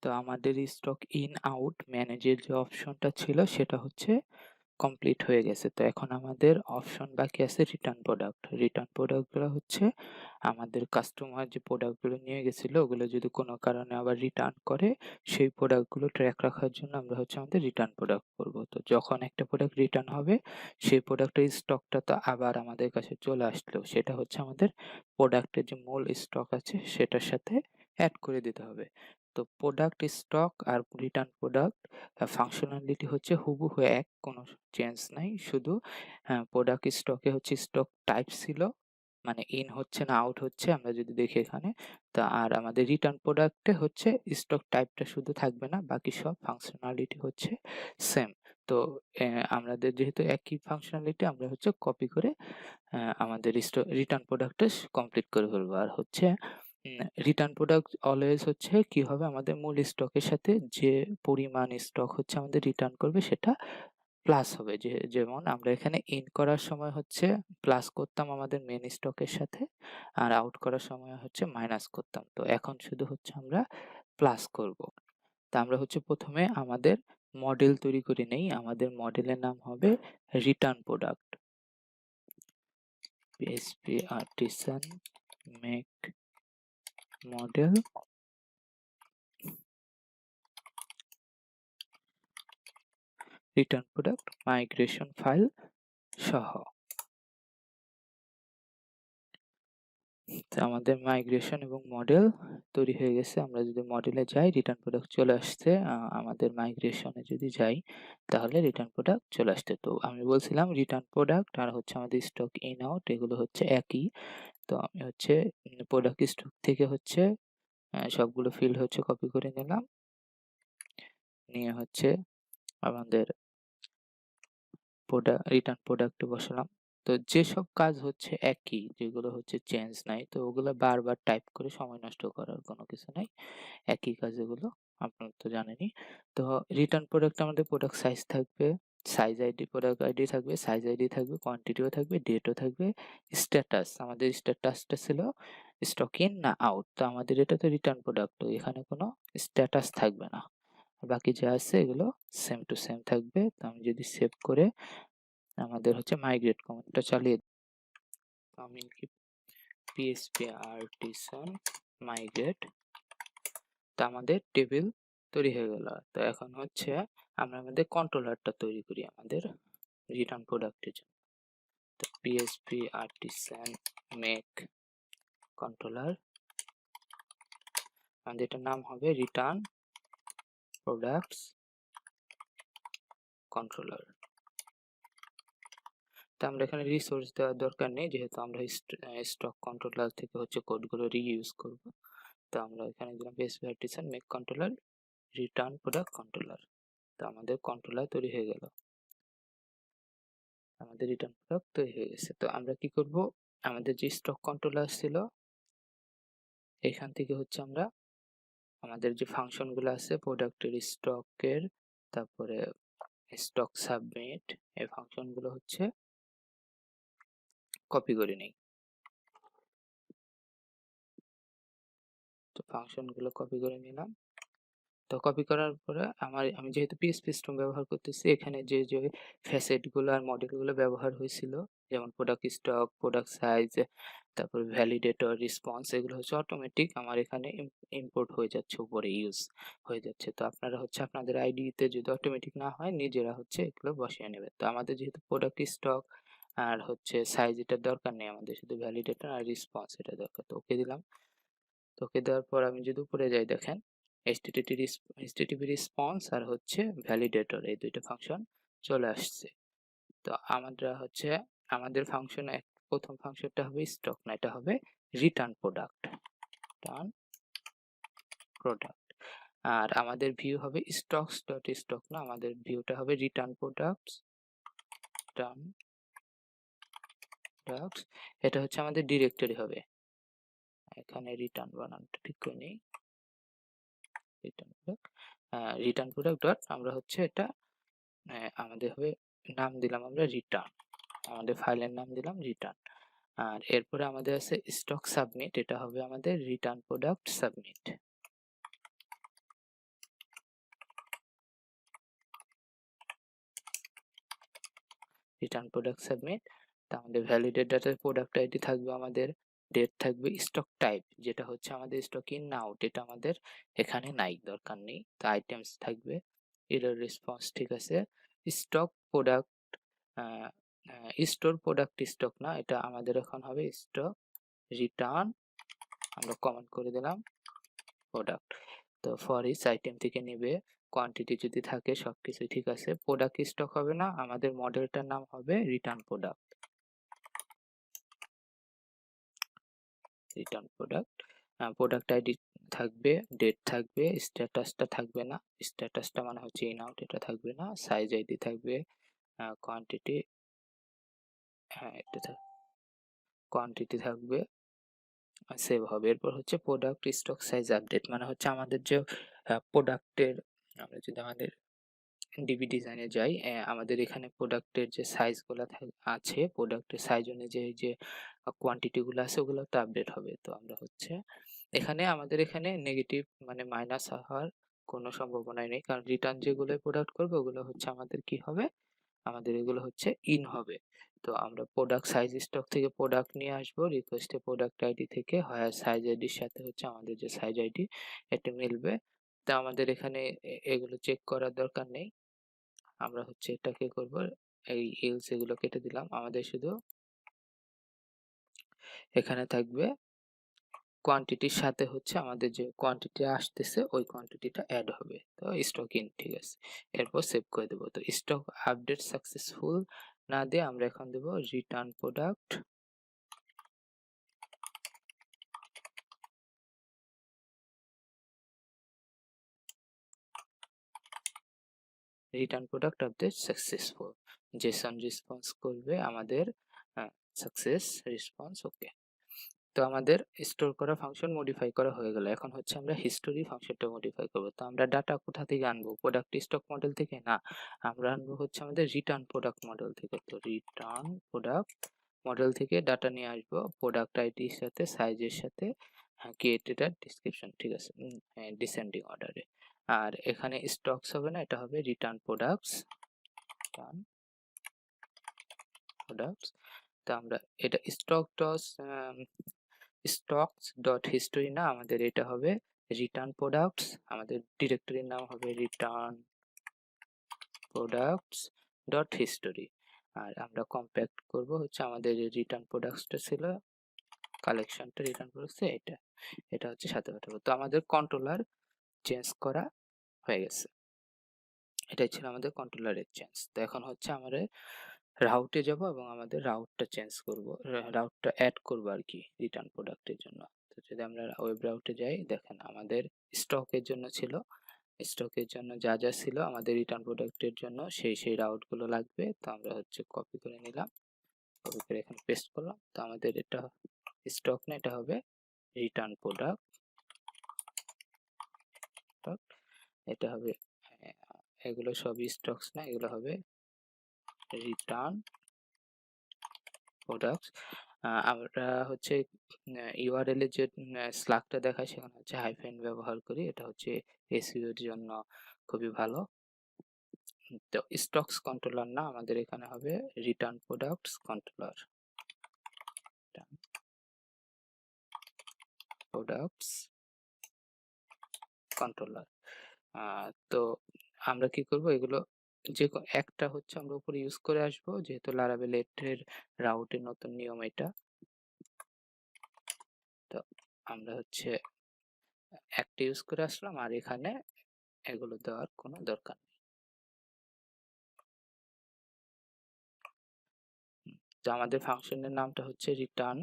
তো আমাদের stock in out ম্যানেজের যে অপশনটা ছিল সেটা হচ্ছে কমপ্লিট হয়ে গেছে। তো এখন আমাদের অপশন বাকি আছে রিটার্ন প্রোডাক্ট। রিটার্ন প্রোডাক্ট গুলো হচ্ছে আমাদের কাস্টমার যে প্রোডাক্ট গুলো নিয়ে গেছিল ওগুলো যদি কোনো কারণে আবার রিটার্ন করে সেই প্রোডাক্ট গুলো ট্র্যাক রাখার জন্য আমরা হচ্ছে আমাদের রিটার্ন প্রোডাক্ট করব। তো যখন একটা প্রোডাক্ট রিটার্ন হবে সেই প্রোডাক্টের স্টকটা তো আবার আমাদের কাছে চলে আসলো, সেটা হচ্ছে আমাদের প্রোডাক্টের যে মূল স্টক আছে সেটার সাথে অ্যাড করে দিতে হবে। তো প্রোডাক্ট স্টক আর রিটার্ন প্রোডাক্ট ফাংশনালিটি হচ্ছে হুবহু এক, কোনো চেঞ্জ নাই। শুধু প্রোডাক্ট স্টকে হচ্ছে স্টক টাইপ ছিল, মানে ইন হচ্ছে না আউট হচ্ছে আমরা যদি দেখি এখানে। তা আর আমাদের রিটার্ন প্রোডাক্টে হচ্ছে স্টক টাইপটা শুধু থাকবে না, বাকি সব ফাংশনালিটি হচ্ছে সেম। তো আমাদের যেহেতু একই ফাংশনালিটি আমরা হচ্ছে কপি করে আমাদের রিটার্ন প্রোডাক্টটা কমপ্লিট করে ফেলবো। আর হচ্ছে রিটার্ন প্রোডাক্ট অলওয়েজ হচ্ছে কি হবে, আমাদের মূল স্টকের সাথে যে পরিমাণ স্টক হচ্ছে আমাদের রিটার্ন করবে সেটা প্লাস হবে। যেমন আমরা এখানে ইন করার সময় হচ্ছে প্লাস করতাম আমাদের মেন স্টকের সাথে, আর আউট করার সময় হচ্ছে মাইনাস করতাম। তো এখন শুধু হচ্ছে আমরা প্লাস করব। তা আমরা হচ্ছে প্রথমে আমাদের মডেল তৈরি করে নেই। আমাদের মডেলের নাম হবে return product. PHP artisan make model return product migration file সহ। তো আমাদের মাইগ্রেশন এবং মডেল তৈরি হয়ে গেছে। আমরা যদি মডেলে যাই রিটার্ন প্রোডাক্ট চলে আসছে। আমাদের মাইগ্রেশনে যদি যাই তাহলে রিটার্ন প্রোডাক্ট চলে আসছে। তো আমি বলছিলাম রিটার্ন প্রোডাক্ট আর হচ্ছে আমাদের স্টক ইন আউট এগুলো হচ্ছে একই। তো আমি হচ্ছে প্রোডাক্ট স্টক থেকে হচ্ছে সবগুলো ফিল্ড হচ্ছে কপি করে নিলাম, নিয়ে হচ্ছে আমাদের রিটার্ন প্রোডাক্টে বসালাম। তো যেসব কাজ হচ্ছে একই, যেগুলো হচ্ছে চেঞ্জ নাই, তো ওগুলো বারবার টাইপ করে সময় নষ্ট করার কোনো কিছু নাই। একই কাজ এগুলো, আপনারা তো জানেনই। তো রিটার্ন প্রোডাক্ট আমাদের প্রোডাক্ট সাইজ থাকবে, সাইজ আইডি, প্রোডাক্ট আইডি থাকবে, সাইজ আইডি থাকবে, কোয়ান্টিটিও থাকবে, ডেটও থাকবে, স্ট্যাটাস। আমাদের স্ট্যাটাসটা ছিল স্টক ইন না আউট। তো আমাদের এটা তো রিটার্ন প্রোডাক্ট, তো এখানে কোনো স্ট্যাটাস থাকবে না। বাকি যা আছে এগুলো সেম টু সেম থাকবে। তো আমি যদি সেভ করে আমাদের হচ্ছে মাইগ্রেট কমান্ডটা চালিয়ে আমি কি পিএইচপি আর্টিসান মাইগ্রেট, তো আমাদের টেবিল তৈরি হয়ে গেল। তো এখন হচ্ছে আমরা আমাদের কন্ট্রোলারটা তৈরি করি আমাদের রিটার্ন প্রোডাক্টের জন্য। তো পিএইচপি আর্টিসান মেক কন্ট্রোলার, আমাদের এটার নাম হবে রিটার্ন প্রোডাক্টস কন্ট্রোলার। তো আমরা এখানে রিসোর্স দেওয়ার দরকার নেই, যেহেতু আমরা স্টক কন্ট্রোলার থেকে হচ্ছে কোডগুলো রিইউজ করব। তো আমরা এখানে দিলাম PHP artisan make controller return product controller. তো আমাদের কন্ট্রোলার তৈরি হয়ে গেল, আমাদের রিটার্ন প্রোডাক্ট তৈরি হয়ে গেছে। তো আমরা কি করব, আমাদের যে স্টক কন্ট্রোলার ছিল এখান থেকে হচ্ছে আমরা আমাদের যে ফাংশন গুলো আছে প্রোডাক্টের স্টকের, তারপরে স্টক সাবমিট, এই ফাংশন গুলো হচ্ছে কপি করে নেই। তো ফাংশন গুলো কপি করে নিলাম। তো কপি করার পরে আমি যেহেতু পিএইচপি স্ট্রিম ব্যবহার করতেছি, এখানে যে ফ্যাসেট গুলো আর মডেল গুলো ব্যবহার হয়েছিল, যেমন প্রোডাক্ট স্টক, প্রোডাক্ট সাইজ, তারপর ভ্যালিডেটর, রেসপন্স, এগুলো হচ্ছে অটোমেটিক আমার এখানে ইম্পোর্ট হয়ে যাচ্ছে, উপরে ইউজ হয়ে যাচ্ছে। তো আপনারা হচ্ছে আপনাদের আইডিতে যদি অটোমেটিক না হয় নিজেরা হচ্ছে এগুলো বসিয়ে নেবেন। তো আমাদের যেহেতু প্রোডাক্ট স্টক আর হচ্ছে সাইজ এটার দরকার নেই, আমাদের শুধু ভ্যালিডেটর আর রেসপন্স এটা দরকার। তো ওকে দিলাম। তো ওকে দেওয়ার পর আমি যদি উপরে যাই দেখেন HTTP রেসপন্স আর হচ্ছে ভ্যালিডেটর, এই দুইটা ফাংশন চলে আসছে। তো আমরা হচ্ছে আমাদের ফাংশন প্রথম ফাংশনটা হবে স্টক না, এটা হবে রিটার্ন প্রোডাক্ট, রিটার্ন প্রোডাক্ট। আর আমাদের ভিউ হবে স্টকস ডট স্টক না, আমাদের ভিউটা হবে রিটার্ন প্রোডাক্টস, রিটার্ন প্রোডাক্টস। এটা হচ্ছে আমাদের ডিরেক্টরি হবে, এখানে রিটার্ন বানানটা ঠিক করে নিই, রিটার্ন প্রোডাক্ট ডট আমরা হচ্ছে এটা আমাদের হবে নাম দিলাম আমরা রিটার্ন, আমাদের ফাইলের নাম দিলাম রিটার্ন। আর এরপরে আমাদের আছে স্টক সাবমিট, এটা হবে আমাদের return product submit. Return product submit. তো আমাদের ভ্যালিডেট ডাটার প্রোডাক্ট আইডি থাকবে, আমাদের ডেট থাকবে, স্টক টাইপ যেটা হচ্ছে আমাদের স্টক ইন না আউট, এটা আমাদের এখানে নাই, দরকার নেই। তো আইটেমস থাকবে, এরর রেসপন্স, ঠিক আছে। Stock product, store product stock না, এটা আমাদের এখন হবে স্টক রিটার্ন, আমরা কমেন্ট করে দিলাম প্রোডাক্ট। তো ফর ইচ আইটেম থেকে নেবে, কোয়ান্টিটি যদি থাকে সবকিছু ঠিক আছে। প্রোডাক্ট স্টক হবে না, আমাদের মডেলটার নাম হবে return product, return product. Product ID থাকবে, ডেট থাকবে, স্ট্যাটাসটা থাকবে না, স্ট্যাটাসটা মানে হচ্ছে ইন আউট, এটা থাকবে না। সাইজ আইডি থাকবে, কোয়ান্টিটি, হ্যাঁ এটা কোয়ান্টিটি থাকবে, সেভ হবে। এরপর হচ্ছে প্রোডাক্ট স্টক সাইজ আপডেট, মানে হচ্ছে আমাদের যে প্রোডাক্টের, আমরা যদি আমাদের ডিবি ডিজাইনে যাই, আমাদের এখানে প্রোডাক্টের যে সাইজগুলো আছে, প্রোডাক্টের সাইজ অনুযায়ী যে কোয়ান্টিটি গুলো আছে ওগুলো তো আপডেট হবে। তো আমরা হচ্ছে এখানে আমাদের এখানে নেগেটিভ মানে মাইনাস হওয়ার কোনো সম্ভাবনাই নেই, কারণ রিটার্ন যেগুলো প্রোডাক্ট করবে ওগুলো হচ্ছে আমাদের কি হবে, আমাদের এগুলো হচ্ছে ইন হবে। তো আমরা প্রোডাক্ট সাইজ স্টক থেকে প্রোডাক্ট নিয়ে আসবো, রিকোয়েস্টে প্রোডাক্ট আইডি থেকে হয় সাইজ আইডির সাথে হচ্ছে আমাদের যে সাইজ আইডি এটা মিলবে। তো আমাদের এখানে এগুলো চেক করার দরকার নেই, আমরা হচ্ছে এটাকে করব, এই এলস এগুলো কেটে দিলাম, আমাদের শুধু এখানে থাকবে কোয়ান্টিটির সাথে হচ্ছে আমাদের যে কোয়ান্টিটি আসতেছে ওই কোয়ান্টিটিটা অ্যাড হবে। তো স্টক ইন, ঠিক আছে। এরপর সেভ করে দেবো। তো স্টক আপডেট সাকসেসফুল না দিয়ে আমরা এখন দেব return product, return product update successful, JSON response করবে আমাদের সাকসেস রেসপন্স, ওকে। তো আমাদের স্টোর করা ফাংশন মডিফাই করা হয়ে গেল, এখন হচ্ছে আমরা হিস্টোরি ফাংশনটা মডিফাই করব। তো আমরা ডাটা কোথা থেকে আনবো, প্রোডাক্ট স্টক মডেল থেকে না, আমরা আনবো হচ্ছে আমাদের রিটার্ন প্রোডাক্ট মডেল থেকে। তো রিটার্ন প্রোডাক্ট মডেল থেকে ডাটা নিয়ে আসবো, প্রোডাক্ট আইডির সাথে সাইজের সাথে, ক্রিয়েটেড আর ডিসক্রিপশন, ঠিক আছে, ডিসেন্ডিং অর্ডারে। আর এখানে স্টকস হবে না, এটা হবে রিটার্ন প্রোডাক্টস, রিটার্ন প্রোডাক্টস। তো আমরা এটা স্টকস ডট হিস্টোরি না, আমাদের এটা হবে রিটার্ন প্রোডাক্টস, আমাদের ডিরেক্টরির নাম হবে রিটার্ন প্রোডাক্টস ডট হিস্টোরি। আর আমরা কম্প্যাক্ট করব হচ্ছে আমাদের যে রিটার্ন প্রোডাক্টসটা ছিল, কালেকশনটা রিটার্ন প্রোডাক্টস, এটা এটা হচ্ছে সাথে পাঠাবো। তো আমাদের কন্ট্রোলার চেঞ্জ করা হয়ে গেছে, এটাই ছিল আমাদের কন্ট্রোলারের চেঞ্জ। তো এখন হচ্ছে আমাদের রাউটে যাব এবং আমাদের রাউটটা চেঞ্জ করব, রাউটটা অ্যাড করব আর কি রিটার্ন প্রোডাক্টের জন্য। তো যদি আমরা ওয়েব রাউটে যাই, দেখেন আমাদের স্টকের জন্য ছিল, স্টকের জন্য যা যা ছিল আমাদের রিটার্ন প্রোডাক্টের জন্য সেই রাউট গুলো লাগবে। তো আমরা হচ্ছে কপি করে নিলাম, কপি করে এখানে পেস্ট করলাম। তো আমাদের এটা স্টক না, এটা হবে রিটার্ন প্রোডাক্ট, এটা হবে, এগুলো সবই স্টকস না, এগুলো হবে রিটার্ন প্রোডাক্টস। আমরা হচ্ছে ইউআরএল এর যে স্লাগটা দেখায় সেখানে হচ্ছে হাইফেন ব্যবহার করি, এটা হচ্ছে এসইও এর জন্য খুবই ভালো। তো স্টকস কন্ট্রোলার না, আমাদের এখানে হবে return products controller, products controller. তো আমরা কি করব, এগুলো যে একটা হচ্ছে আমরা উপরে ইউজ করে আসব, যেহেতু লারাভেল 8 এর রাউটের নতুন নিয়ম এটা। তো আমরা হচ্ছে একটা ইউজ করে আসলাম, আর এখানে এগুলো দেওয়ার কোনো দরকার নেই। তো আমাদের ফাংশনের নামটা হচ্ছে রিটার্ন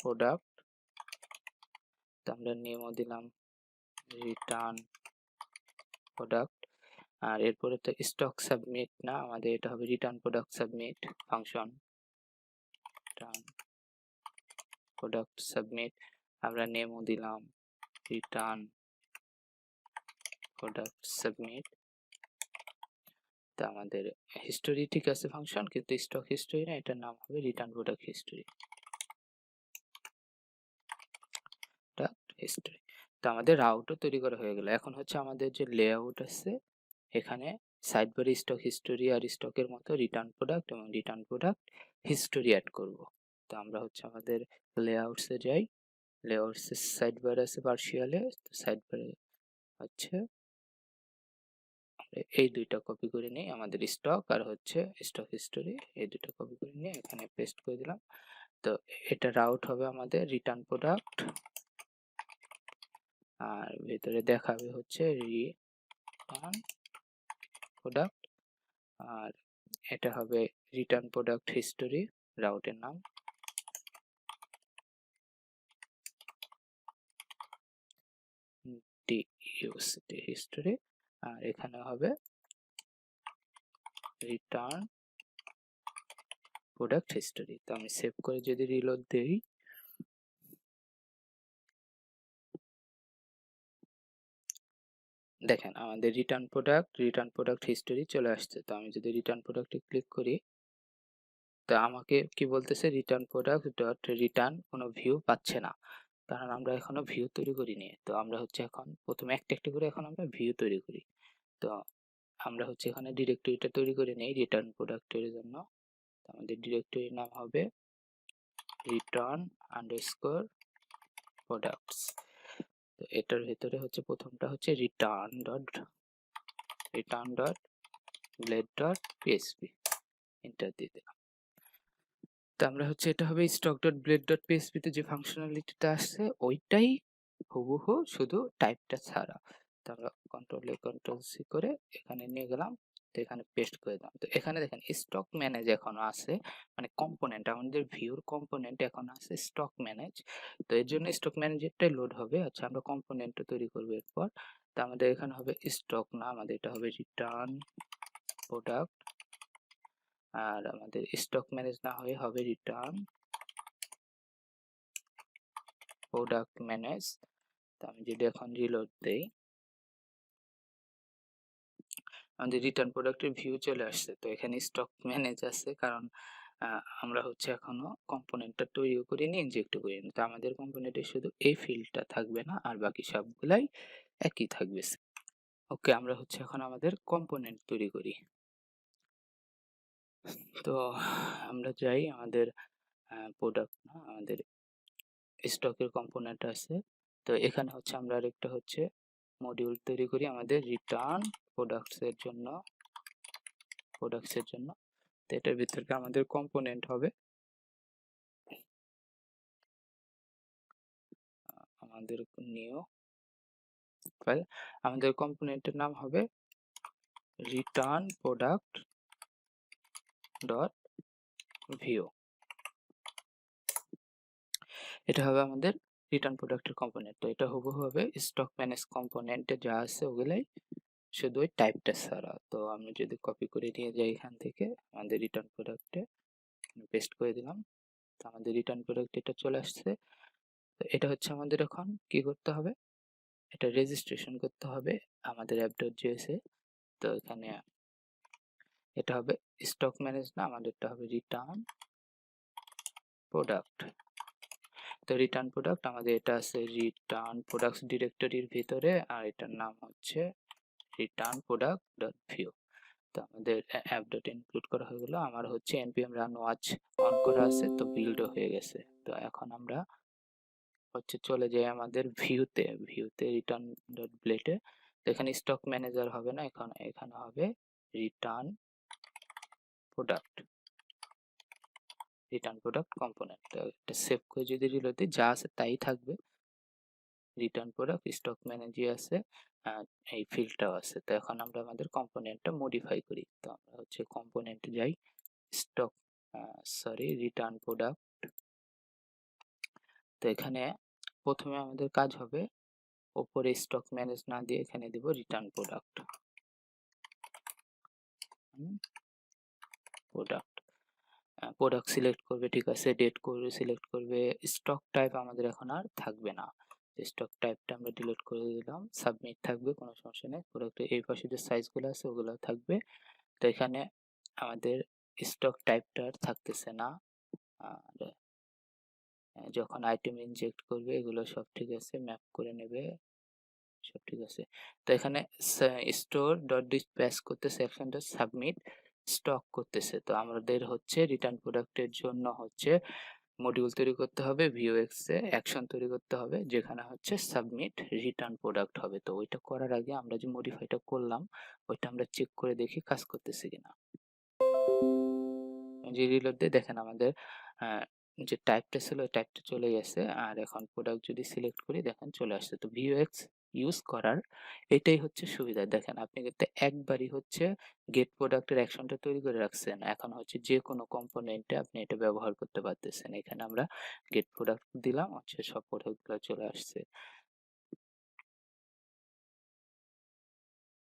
প্রোডাক্ট, তো আমরা নেমও দিলাম রিটার্ন প্রোডাক্ট। আর এরপরে তো স্টক সাবমিট না, আমাদের এটা হবে return product submit function, return product submit. আমরা নেমও দিলাম রিটার্ন প্রোডাক্ট সাবমিট। তো আমাদের হিস্টোরি ঠিক আছে ফাংশন, কিন্তু স্টক হিস্টোরি না, এটার নাম হবে রিটার্ন প্রোডাক্ট হিস্টোরি, হিস্টোরি। তো আমাদের রাউটও তৈরি করা হয়ে গেল। এখন হচ্ছে আমাদের যে লেআউট আছে এখানে সাইড বারে স্টক হিস্টোরি আর স্টকের মতো রিটার্ন প্রোডাক্ট এবং রিটার্ন প্রোডাক্ট হিস্টোরি অ্যাড করব। তো আমরা হচ্ছে আমাদের লেআউটসে যাই, লেআউটসে সাইড বার আছে পার্শিয়ালে, তো সাইড বারে হচ্ছে এই দুইটা কপি করে নিই, আমাদের স্টক আর হচ্ছে স্টক হিস্টোরি, এই দুটো কপি করে নিয়ে এখানে পেস্ট করে দিলাম। তো এটা রাউট হবে আমাদের রিটার্ন প্রোডাক্ট, আর ভেতরে দেখাবে হচ্ছে রিটার্ন প্রোডাক্ট, আর এটা হবে রিটার্ন প্রোডাক্ট হিস্টোরি, রাউটের নাম ডিইউসি হিস্টোরি, আর এখানে হবে রিটার্ন প্রোডাক্ট হিস্টোরি। তো আমি সেভ করে যদি রিলোড দেই, দেখেন আমাদের রিটার্ন প্রোডাক্ট হিস্টোরি চলে আসছে। তো আমি যদি রিটার্ন প্রোডাক্টে ক্লিক করি, তো আমাকে কি বলতেছে, রিটার্ন প্রোডাক্ট ডট রিটার্ন কোনো ভিউ পাচ্ছে না, কারণ আমরা এখনো ভিউ তৈরি করিনি। তো আমরা হচ্ছে এখন প্রথমে একটা একটা করে এখন আমরা ভিউ তৈরি করি। তো আমরা হচ্ছে এখানে ডিরেক্টরিটা তৈরি করে নেই রিটার্ন প্রোডাক্টের জন্য। আমাদের ডিরেক্টরির নাম হবে রিটার্ন আন্ডারস্কোর প্রোডাক্টস। তো এটার ভেতরে হচ্ছে প্রথমটা হচ্ছে return dot blade dot PSP, enter দিয়ে দিলাম। তো আমরা হচ্ছে এটা হবে stock dot blade dot PSP তে যে ফাংশনালিটিটা আসছে ওইটাই হুবহু, শুধু টাইপটা ছাড়া। তো আমরা কন্ট্রোল এ কন্ট্রোল সি করে এখানে নিয়ে গেলাম, তো এখানে পেস্ট করে দিলাম। তো এখানে দেখেন স্টক ম্যানেজ এখনো আছে, মানে কম্পোনেন্ট, আমাদের ভিউর কম্পোনেন্ট এখন আছে স্টক ম্যানেজ। তো এর জন্য স্টক ম্যানেজারটাই লোড হবে। আচ্ছা, আমরা কম্পোনেন্টটা তৈরি করবো এরপর। তো আমাদের এখানে হবে স্টক, না আমাদের এটা হবে রিটার্ন প্রোডাক্ট, আর আমাদের স্টক ম্যানেজ না হয়ে হবে রিটার্ন প্রোডাক্ট ম্যানেজ। তো আমি যদি এখন রিলোড দেই, আমাদের রিটার্ন প্রোডাক্টের ভিউ চলে আসছে। তো এখানে স্টক ম্যানেজ আছে, কারণ আমরা হচ্ছে এখনো কম্পোনেন্টটা তৈরিও করিনি, ইনজেক্টও করিনি। তো আমাদের কম্পোনেন্টে শুধু এই ফিল্ডটা থাকবে না, আর বাকি সবগুলাই একই থাকবে। ওকে, আমরা হচ্ছে এখন আমাদের কম্পোনেন্ট তৈরি করি। তো আমরা যাই আমাদের প্রোডাক্ট, না আমাদের স্টকের কম্পোনেন্ট আছে। তো এখানে হচ্ছে আমরা আরেকটা হচ্ছে মডিউল তৈরি করি আমাদের রিটার্ন প্রোডাক্টসের জন্য। তো এটার ভিতরে আমাদের কম্পোনেন্ট হবে আমাদের নিউ ফাইল, আমাদের কম্পোনেন্টের নাম হবে রিটার্ন প্রোডাক্ট ডট ভিউ। এটা হবে আমাদের রিটার্ন প্রোডাক্টের কম্পোনেন্ট। তো এটা হুবহু হবে স্টক ম্যানেজ কম্পোনেন্টে যা আছে ওগুলাই, শুধু ওই টাইপটা ছাড়া। তো আমি যদি কপি করে নিয়ে যাই এখান থেকে আমাদের রিটার্ন প্রোডাক্টে পেস্ট করে দিলাম, তো আমাদের রিটার্ন প্রোডাক্ট এটা চলে আসছে। তো এটা হচ্ছে আমাদের এখন কি করতে হবে, এটা রেজিস্ট্রেশন করতে হবে আমাদের app.js এ। তো এখানে এটা হবে স্টক ম্যানেজ, না আমাদেরটা হবে রিটার্ন প্রোডাক্ট। তো রিটার্ন প্রোডাক্ট আমাদের এটা আছে রিটার্ন প্রোডাক্টস ডিরেক্টরির ভিতরে, আর এটার নাম হচ্ছে রিটার্ন প্রোডাক্ট ডট ভিউ। তো আমাদের অ্যাপ ডট ইনক্লুড করা হয়ে গেল। আমার হচ্ছে npm রান ওয়াচ অন করা আছে, তো বিল্ডও হয়ে গেছে। তো এখন আমরা হচ্ছে চলে যাই আমাদের ভিউতে রিটার্ন ডট ব্লেডে। তো এখানে স্টক ম্যানেজার হবে না, এখানে হবে রিটার্ন প্রোডাক্ট কম্পোনেন্ট। তো এটা সেভ করে যদি রিলোড দিই, যা আছে তাই থাকবে, রিটার্ন প্রোডাক্ট স্টক ম্যানেজে আছে, এই ফিল্ডটাও আছে। তো এখন আমরা আমাদের কম্পোনেন্টটা মডিফাই করি। তো আমরা হচ্ছে কম্পোনেন্টে যাই, স্টক রিটার্ন প্রোডাক্ট। তো এখানে প্রথমে আমাদের কাজ হবে ওপরে স্টক ম্যানেজ না দিয়ে এখানে দিব রিটার্ন প্রোডাক্ট সিলেক্ট করবে, ঠিক আছে, ডেট করবে, সিলেক্ট করবে। স্টক টাইপ আমাদের এখন আর থাকবে না, স্টক টাইপটা আমরা ডিলিট করে দিলাম, সাবমিট থাকবে, কোনো সমস্যা নেই। প্রোডাক্টের এই পাশে যে সাইজগুলো আছে ওগুলো থাকবে। তো এখানে আমাদের স্টক টাইপটা আর থাকতেছে না, আর যখন আইটেম ইনজেক্ট করবে এগুলো সব ঠিক আছে, ম্যাপ করে নেবে সব ঠিক আছে। তো এখানে স্টোর ডট ডিসপ্যাচ করতেছে অ্যাকশনটা, সাবমিট স্টক করতেছে। তো আমাদের হচ্ছে রিটার্ন প্রোডাক্টের জন্য হচ্ছে মডিউল তৈরি করতে হবে, Vuex এ অ্যাকশন তৈরি করতে হবে যেখানে হচ্ছে সাবমিট রিটার্ন প্রোডাক্ট হবে। তো ওইটা করার আগে আমরা যে মডিফাইটা করলাম ওইটা আমরা চেক করে দেখি কাজ করতেছে কিনা। যে রিলোড দিয়ে দেখেন আমাদের আহ, যে টাইপটা ছিল ওই টাইপটা চলে গেছে। আর এখন প্রোডাক্ট যদি সিলেক্ট করি দেখেন চলে আসছে। তো Vuex ইউজ করার এটাই হচ্ছে সুবিধা। দেখেন আপনি কিন্তু একবারই হচ্ছে গেট প্রোডাক্টের অ্যাকশনটা তৈরি করে রাখছেন, এখন হচ্ছে যে কোনো কম্পোনেন্টে আপনি এটা ব্যবহার করতে পারতেছেন। এখানে আমরা গেট প্রোডাক্ট দিলাম, হচ্ছে সব প্রোডাক্টগুলো চলে আসছে।